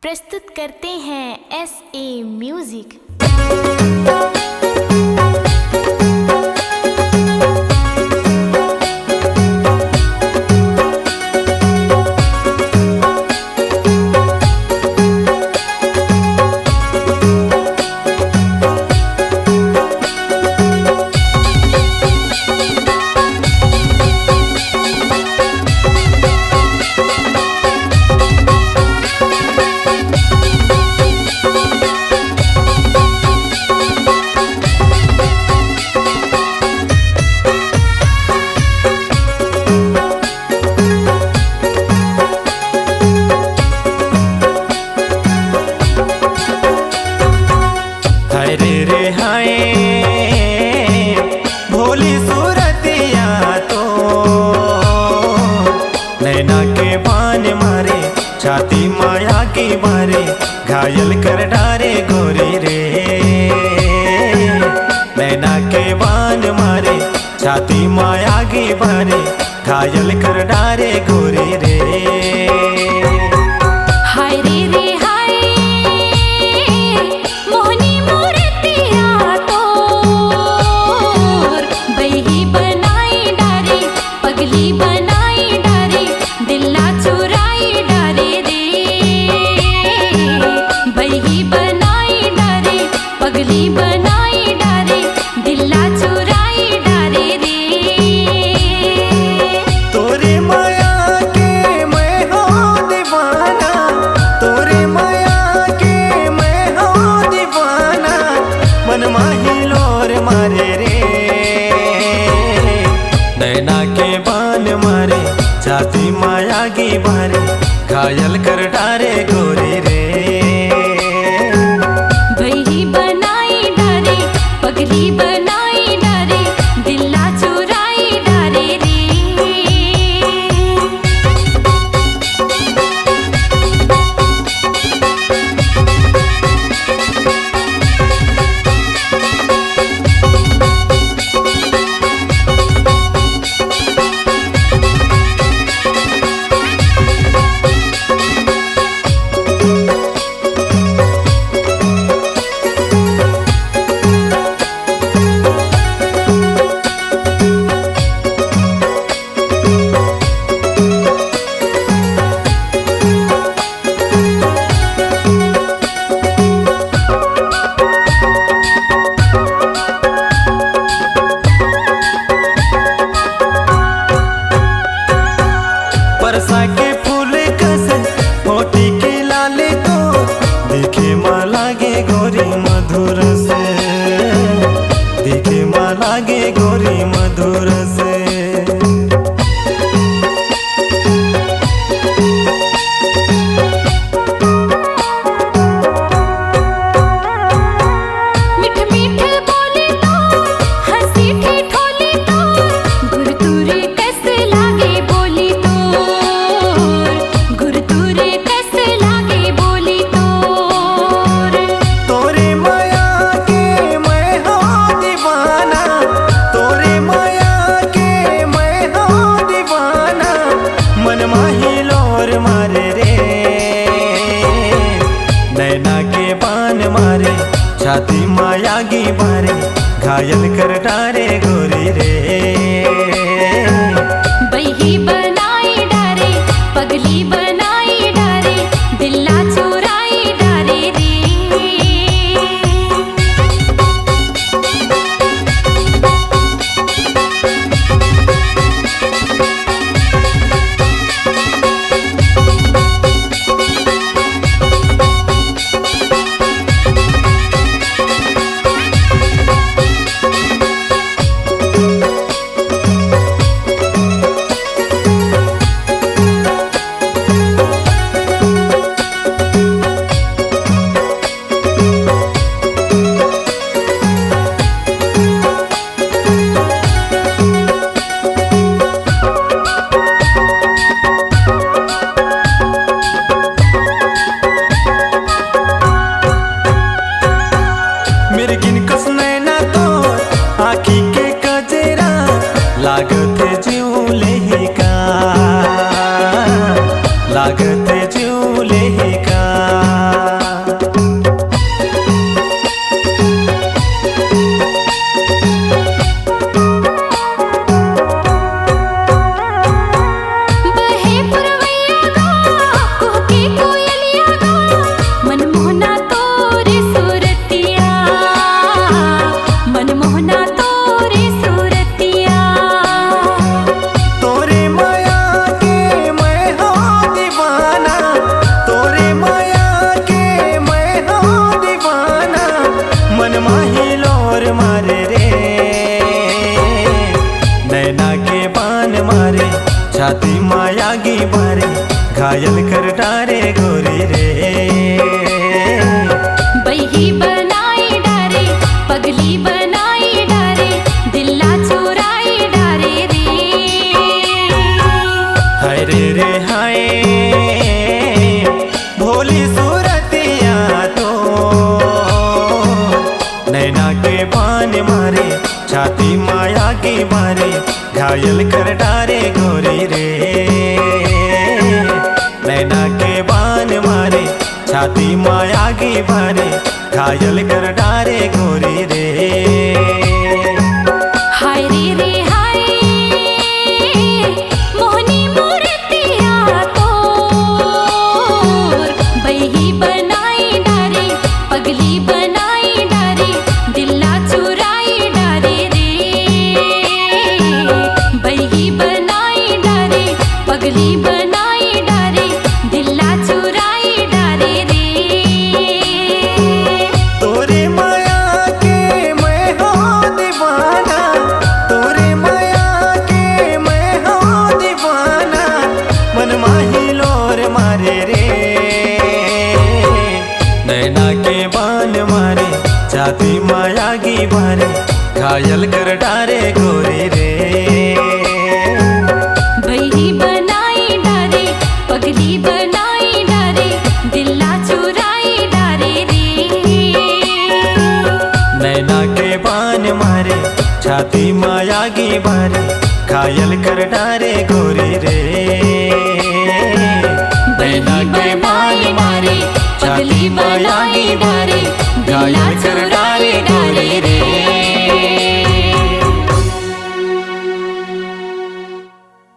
प्रस्तुत करते हैं SA म्यूजिक। रे हाय भोली सूरतिया तो नैना के बान मारे, छाती माया की मारे, घायल कर डारे गोरी रे। नैना के बान मारे, छाती माया की मारे, घायल कर डारे गोरी रे। नैना के बान मारे, छाती माया की मारे, घायल कर डारे गोरी रे। बही बनाई डारे, पगली बनाई डारे, दिल्ला चुराई डारे रे। बरसा के फूल कसे मोती के लाले तो देखे माँ लागे गोरी मधुर से, देखे माँ लागे गोरी मधुर से। मारे, छाती माया की मारे, घायल कर डारे गोरी रे। बही बनाई डारे, पगली बनाई डारे, दिल्ला चुराई डारे रे। घायल कर डारे गोरी रे। नैना के बान मारे छाती माया की बारे घायल कर डारे गोरी रे। हाय रे रे हाय मोहनी मूर्तिया तोर बही बनाई डारे पगली बनाई डारे दिल्ला चुराई डारे रे। बही बनाई डारे पगली बनाई डारे दिल्ला चुराई डारे रे। तोरे माया के मैं हो दीवाना, तोरे माया के मैं हो दीवाना, मन माही लोर मारे रे। नैना के बान मारे छाती माया की बारे घायल कर डारे गोरी रे। बही बनाई डारे पगली बनाई डारे दिल्ला चुराई डारे रे। नैना के बान मारे छाती माया की बारे घायल कर डारे गोरी रे। नैना के बान मारे छाती माया की बारे घायल